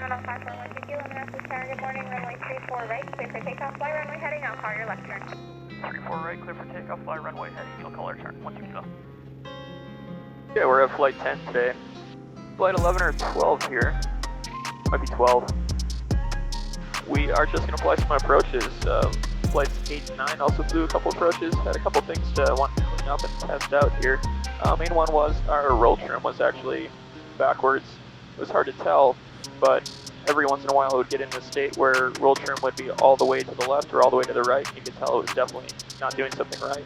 Terminal 541 kilo, American Tower, good morning, runway 34 right, clear for takeoff, fly runway heading, I'll call your left turn. 34 right, clear for takeoff, fly runway heading, you'll call our turn, 12 kilo. Yeah, we're at flight 10 today. Flight 11 or 12 here, might be 12. We are just going to fly some approaches. Flights 8 and 9 also flew a couple approaches, had a couple things to want to clean up and test out here. Main one was our roll trim was actually backwards. It was hard to tell, but every once in a while it would get in a state where roll trim would be all the way to the left or all the way to the right. You could tell it was definitely not doing something right.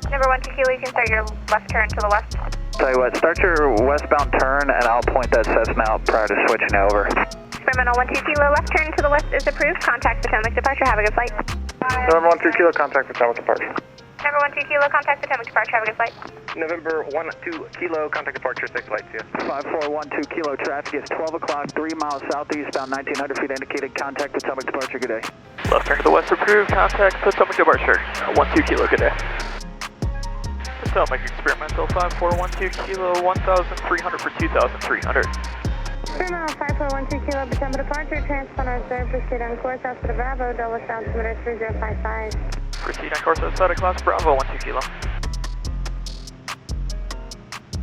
Number 12 kilo, you can start your left turn to the west. Tell you what, start your westbound turn and I'll point that Cessna out prior to switching over. Terminal 12 kilo, left turn to the west is approved. Contact Potomac departure, have a good flight. November 12 kilo, contact Potomac departure. Number 12 kilo, contact Potomac departure, have a good flight. November 12 kilo, contact departure, 6 flights, yes. 5412 kilo, traffic is 12 o'clock, 3 miles southeastbound, 1900 feet indicated, contact Potomac departure, good day. Left turn to the west approved, contact Potomac departure, 12 kilo, good day. Potomac experimental 5412 kilo, 1300 for 2300. Terminal 5412 kilo, Potomac departure, transponder observed, proceed on course outside of Bravo, double altimeter 3055. Proceed on course outside of class Bravo, 12 kilo.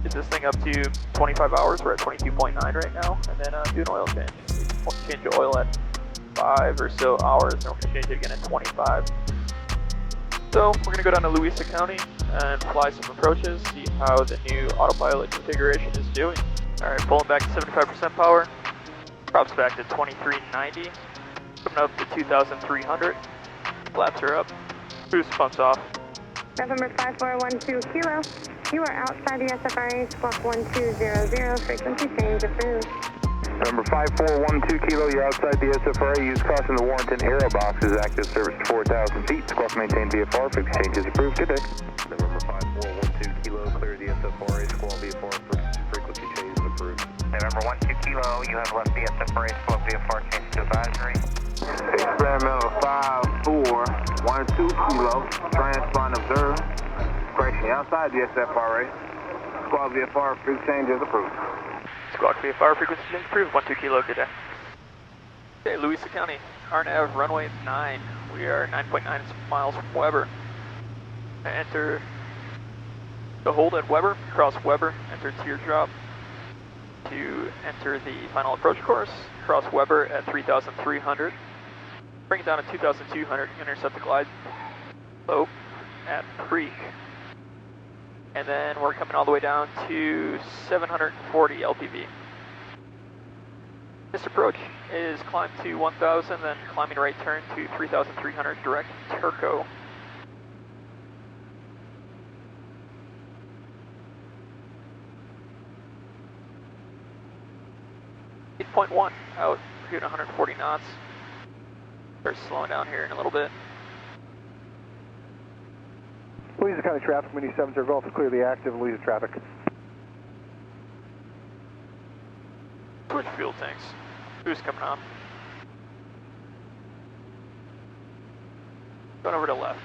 Get this thing up to 25 hours, we're at 22.9 right now, and then do an oil change. We'll change the oil at 5 or so hours, and we're going to change it again at 25. So we're going to go down to Louisa County and fly some approaches, see how the new autopilot configuration is doing. Alright, pulling back to 75% power, props back to 2390, coming up to 2300, flaps are up, boost pumps off. November 5412 kilo, you are outside the SFRA, squawk 1200, frequency change approved. November 5412 kilo, you're outside the SFRA, use caution, the Warrenton aero box is active, service to 4,000 feet, squawk maintain VFR, frequency change is approved, good day. November 5412 kilo, clear the SFRA, squawk VFR, frequency change is approved. November 12 kilo, you have left the SFRA, squawk VFR, change to advisory. Experimental 5412 kilo, transpond observed, correction, outside the SFRA, squawk VFR, frequency change is approved. Squawk VFR, frequency change approved, 12 kilo, good day. Okay, Louisa County, RNAV, runway 9. We are 9.9 miles from Weber. Enter the hold at Weber, cross Weber, enter teardrop to enter the final approach course, cross Weber at 3,300. Bring it down to 2,200, intercept the glide slope at Creek. And then we're coming all the way down to 740 LPV. This approach is climb to 1,000, then climbing right turn to 3,300, direct Turco. .1 out, we're doing 140 knots. Start slowing down here in a little bit. Louisa County traffic, Mini 70 Golf is clearly active, Louisa traffic. Switch fuel tanks. Boost coming on. Going over to left.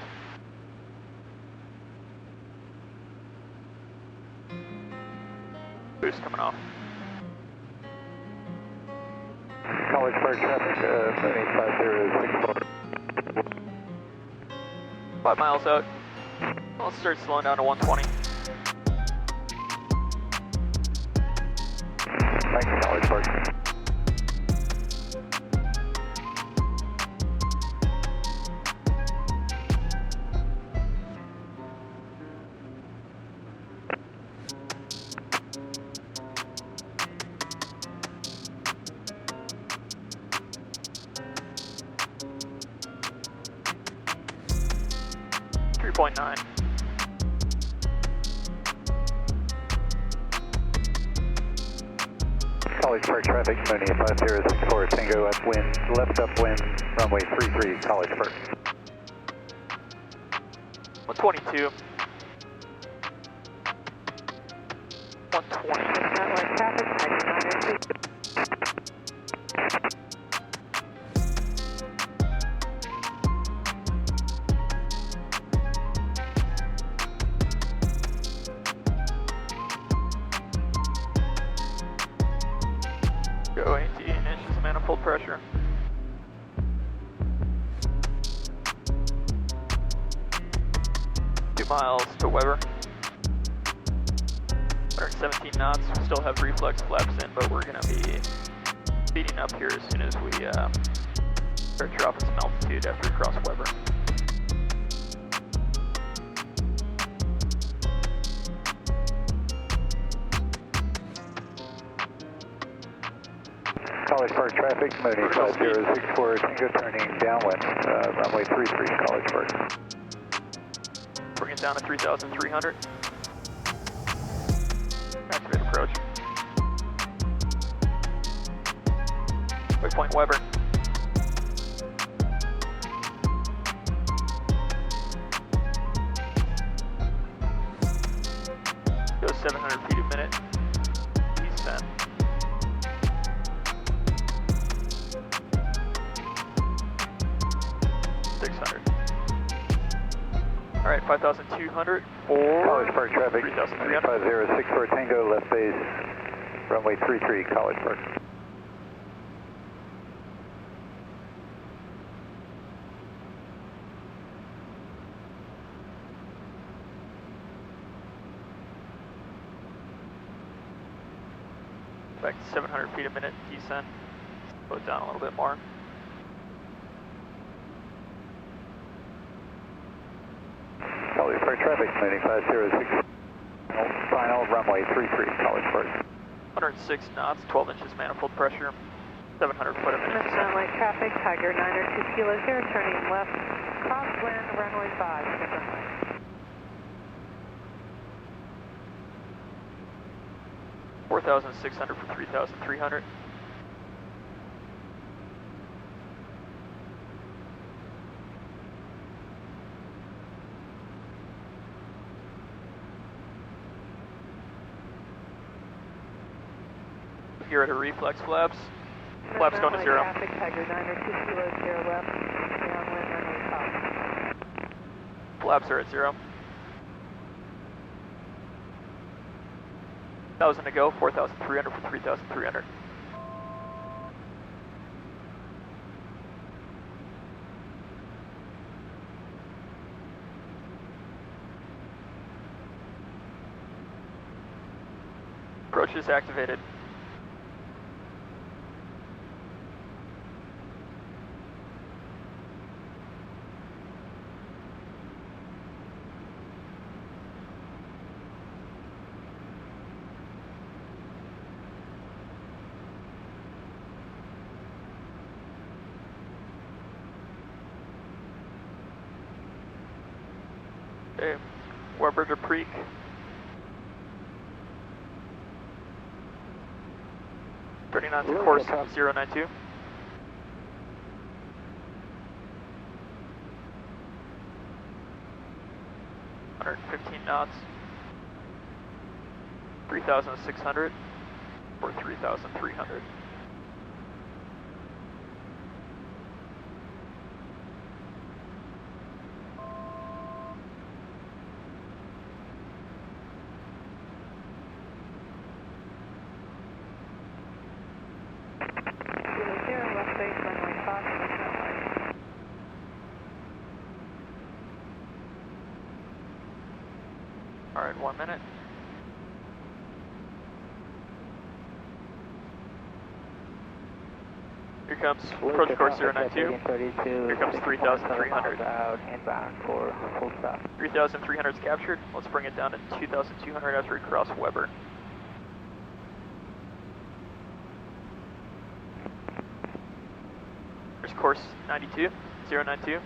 Boost coming off. College Park traffic, 785064. 5 miles out. Let's start slowing down to 120. Thank you, College Park. .9. College Park traffic, Mooney 5064, Tango upwind, left upwind, runway 33, College Park. 122. 120. Satellite traffic, 99 feet. Go 18 inches of manifold pressure. Miles to Weber. 117 knots. We still have reflex flaps in, but we're going to be speeding up here as soon as we start dropping some altitude after we cross Weber. College Park traffic, Mooney 5064 Tango turning downwind, runway 33, College Park. Bring it down to 3,300. Activate approach. Waypoint Weber. Go 700 feet a minute. Descent. All right, 5,200 for College Park traffic, 3,300. 5064 Tango, left base, runway 33, College Park. Back to 700 feet a minute, descent. Slow it down a little bit more. College Park traffic, Mooney 506, final runway 33, College Park. 106 knots, 12 inches manifold pressure, 700 foot a minute. Light traffic, Tiger 9 2 Kilo 0, turning left, crosswind, runway 5, good runway. 4,600 for 3,300. Here at a reflex flaps. Flaps going to 0. Traffic, Tiger 9 2 Kilo 0 left, downwind, runway 5. Flaps are at 0. 1,000 to go, 4,300 for 3,300. Approach is activated. Okay, Weber to Preek. Turning on to course 092. knots. 3,600 or 3,300. All right, 1 minute. Here comes approach course 092. Here comes 3,300. Inbound for full stop. 3,300 is captured. Let's bring it down to 2,200 after we cross Weber. Here's course 92, 092.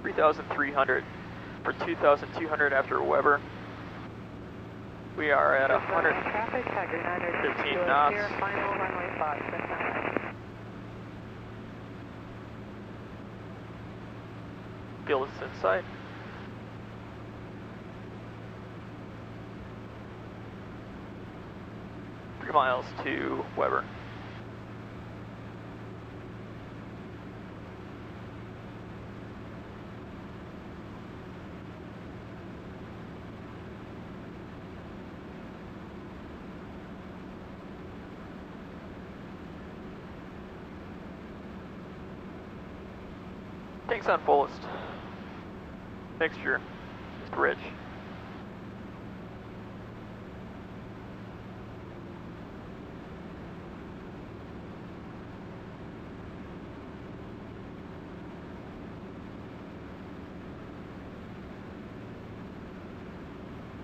$3,300 for 2,200 after Weber. We are at 115 knots. Final runway 5. Feel this in sight. Three miles to Weber. Tanks on fullest. Mixture. Just rich.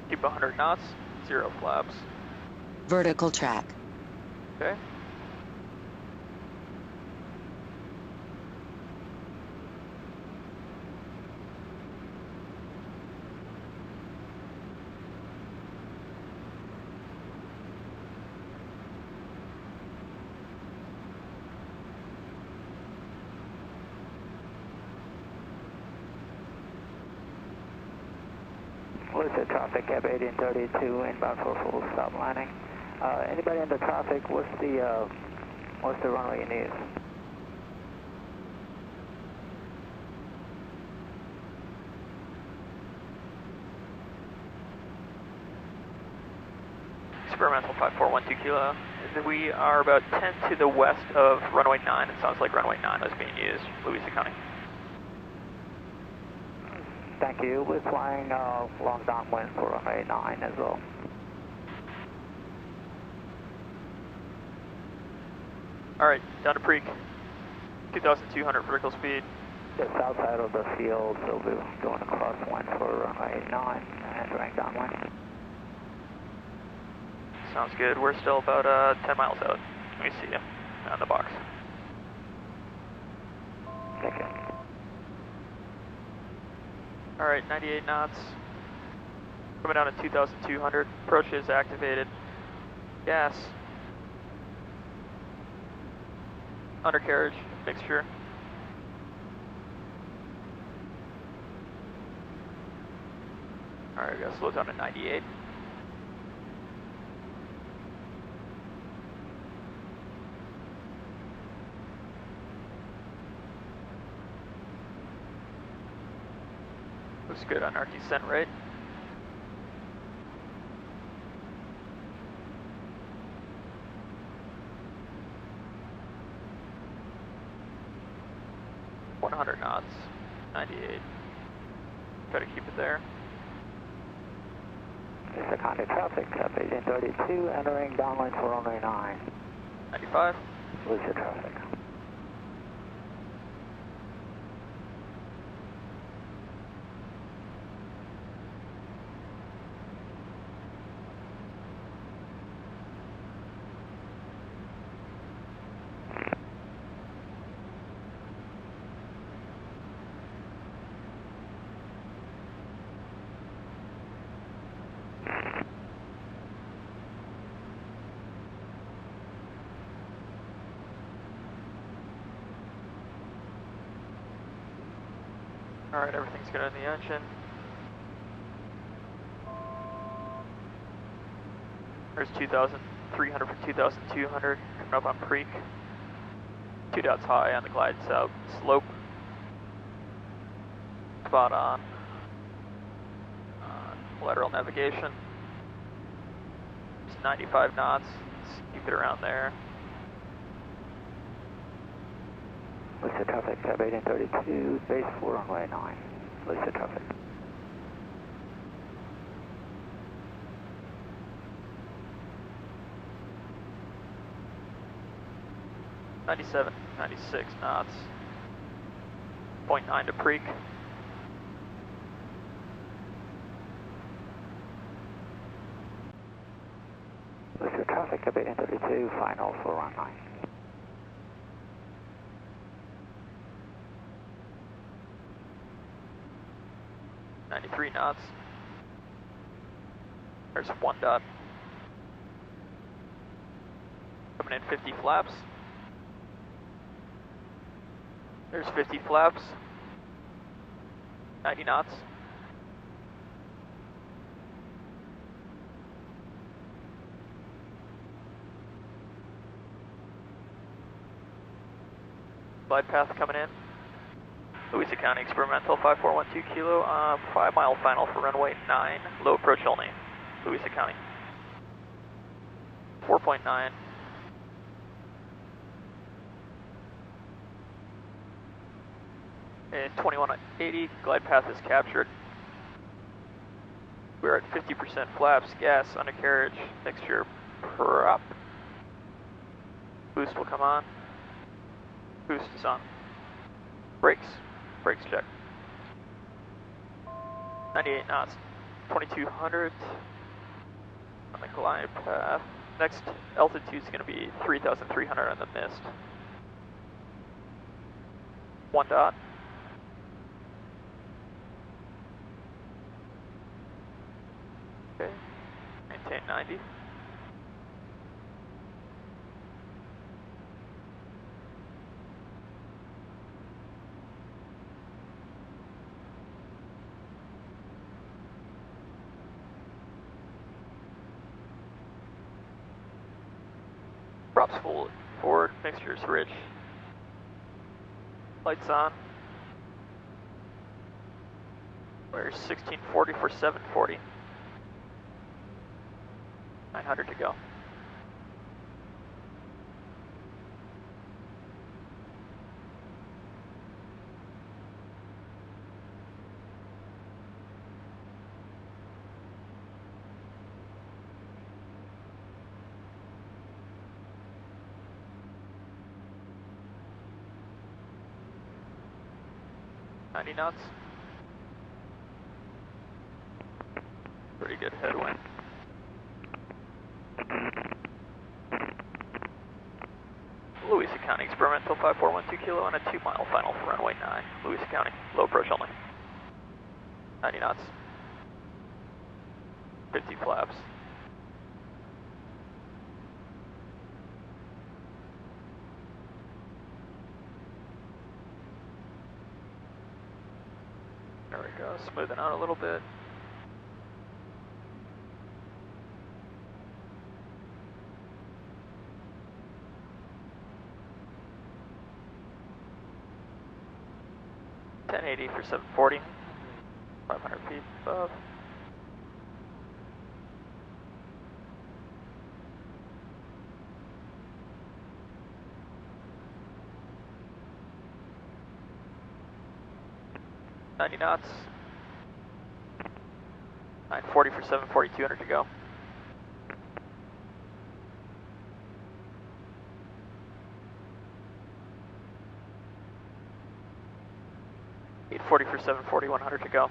Keep 100 knots, 0 flaps. Vertical track. Okay. Lucid traffic, cab 1832, inbound for full stop landing. Anybody in the traffic, what's the runway you need? Experimental 5412 kilo. We are about 10 to the west of runway 9. It sounds like runway 9 is being used, Louisa County. Thank you. We're flying long downwind for runway 9 as well. Alright, down to Preak. 2,200 vertical speed. Just outside of the field, so we're going across wind for runway 9, entering downwind. Sounds good. We're still about 10 miles out. Let me see you on the box. Thank you. Alright, 98 knots. Coming down to 2,200. Approach is activated. Gas. Undercarriage, mixture. Alright, we gotta slow down to 98. Looks good on our descent rate. Knots, 98. Try to keep it there. Lucid County traffic, cab 1832, entering downwind for runway 9. 95. Lucid traffic. Alright, everything's good on the engine. There's 2,300 for 2,200, coming up on Preak. 2 dots high on the glide south slope. Spot on. Lateral navigation. It's 95 knots, let's keep it around there. Lucid traffic, cab 1832, base for runway 9. Lucid traffic. '97, 96 knots. 0.9 to Preak. Lucid traffic, cab 1832, final for run 9. '93 knots. There's 1 dot. Coming in 50 flaps. There's 50 flaps. 90 knots. Glide path coming in. Louisa County experimental 5412 kilo, 5 mile final for runway 9, low approach only. Louisa County. 4.9. And 2180, glide path is captured. We're at 50% flaps, gas, undercarriage, mixture, prop. Boost will come on. Boost is on. Brakes. Brakes check. 98 knots. 2200 on the glide path. Next altitude is going to be 3,300 on the mist. 1 dot. Okay. Maintain 90. Props full forward, mixtures rich. Lights on. Where's 1640 for 740? 900 to go. Knots. Pretty good headwind. Louisa County experimental 5412 kilo and a 2-mile final for runway 9. Louisa County, low approach only. 90 knots. 50 flaps. There we go, smoothing out a little bit. $1080 for 740, 500 feet above. $90 knots. 940 for 740, 200 to go. $840 for 740, 100 to go.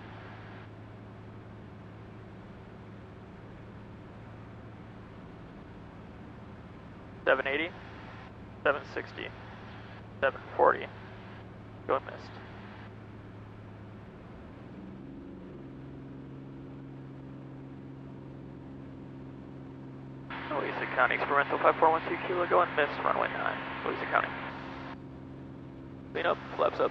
$780, 760, 740, go and missed. Louisa County experimental 5412 kilo, go and miss runway 9, Louisa County. Clean up, flaps up.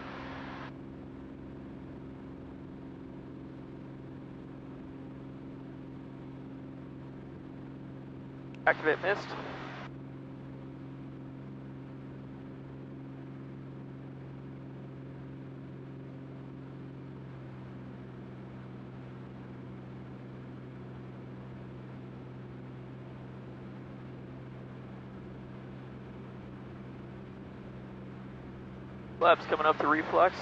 Activate mist. Flaps coming up to reflex.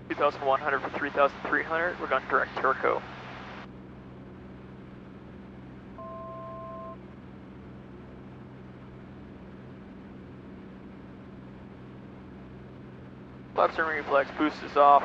$2,100 for 3,300. We're going direct turco. Flaps and reflex, boost is off.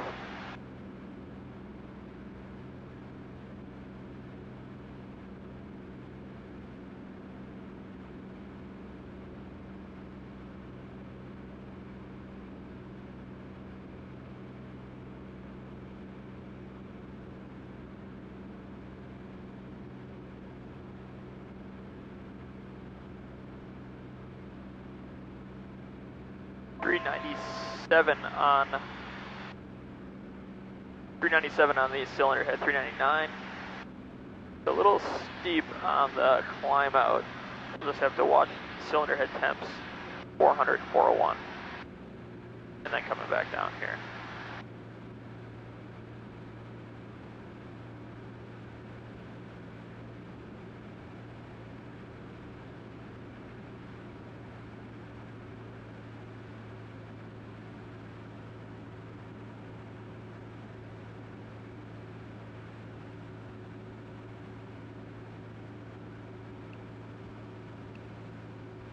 $397 on the cylinder head, 399. A little steep on the climb out. We'll just have to watch cylinder head temps, 400, 401. And then coming back down here.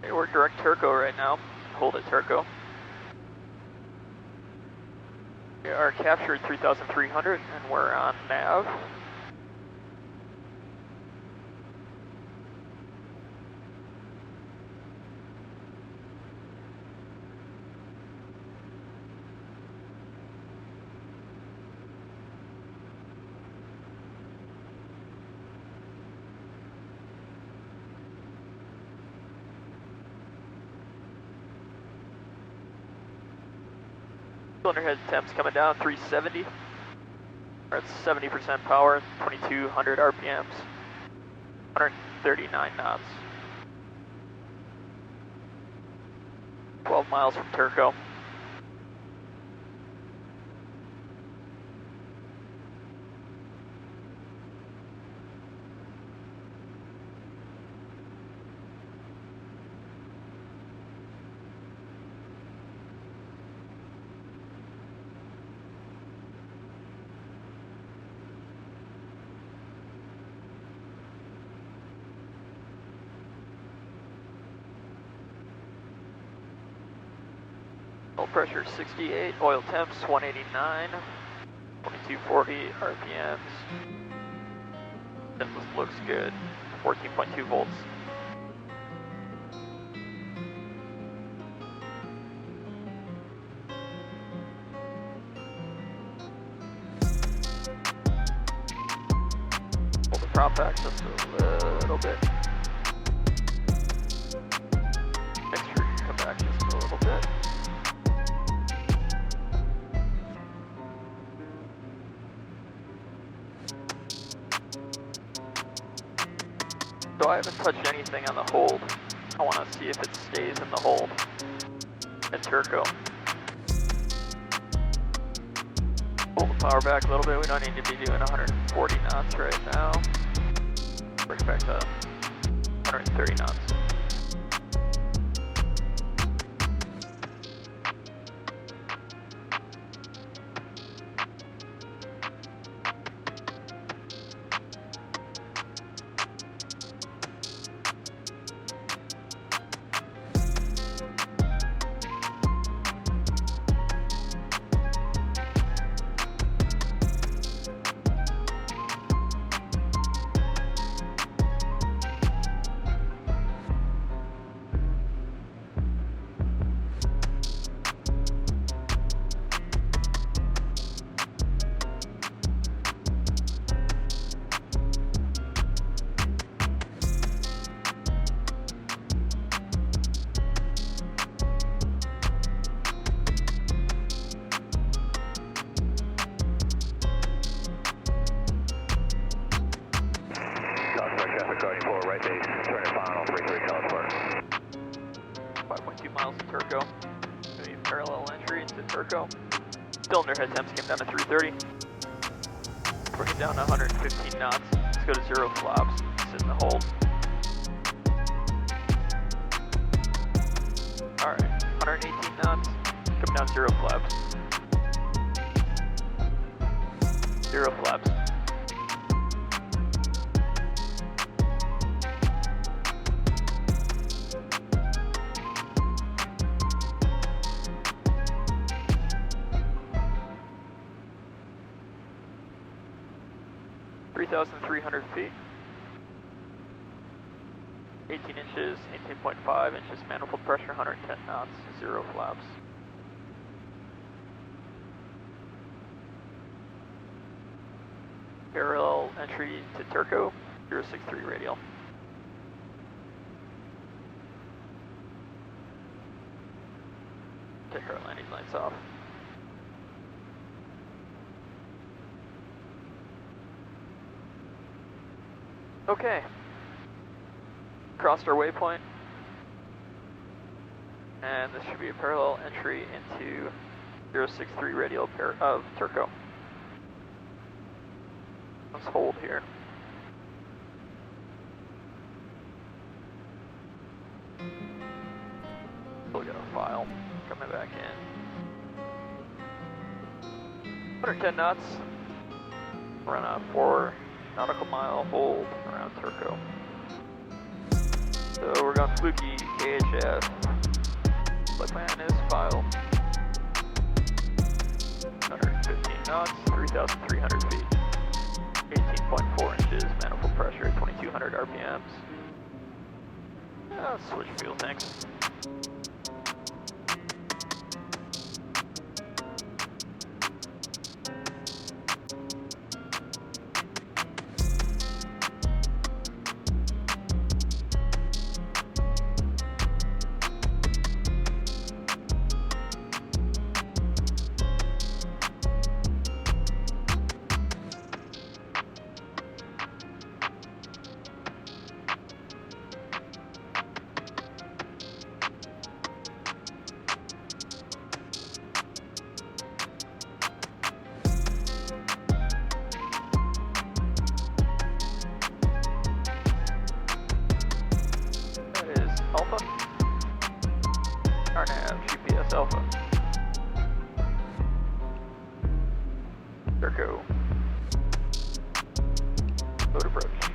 Okay, we're direct turbo right now. Hold it turbo. We are captured 3,300 and we're on nav. Cylinder head temps coming down, 370. We're at 70% power, 2,200 RPMs, 139 knots. 12 miles from Turco. Oil pressure 68, oil temps 189, 2240 RPMs. That looks good. 14.2 volts. Hold the prop back just a little bit. Make sure you come back just a little bit. So I haven't touched anything on the hold. I want to see if it stays in the hold at Turco. Pull the power back a little bit. We don't need to be doing 140 knots right now. Bring it back to 130 knots. Traffic guarding forward, right base, turn it final, 33 California. 5.2 miles to Turco. Maybe parallel entry into Turco. Cylinder head temps came down to 330. Bring it down to 115 knots. Let's go to 0 flaps. Sit in the hold. Alright, 118 knots. Come down 0 flaps. 0 flaps. (3,300 feet). 18 inches, 18.5 inches manifold pressure, 110 knots, 0 flaps. Parallel entry to Turco, 063 radial. Take our landing lights off. Okay. Crossed our waypoint. And this should be a parallel entry into 063 radial pair of Turco. Let's hold here. Still got a file coming back in. 110 knots. Run a 4 nautical mile hold around Turco. So we're going fluky KHF. Flight plan is file. 115 knots, 3,300 feet. 18.4 inches, manifold pressure at 2,200 RPMs. Let's switch fuel tanks. Alpha. RNAV, GPS Alpha. Turco. Load approach.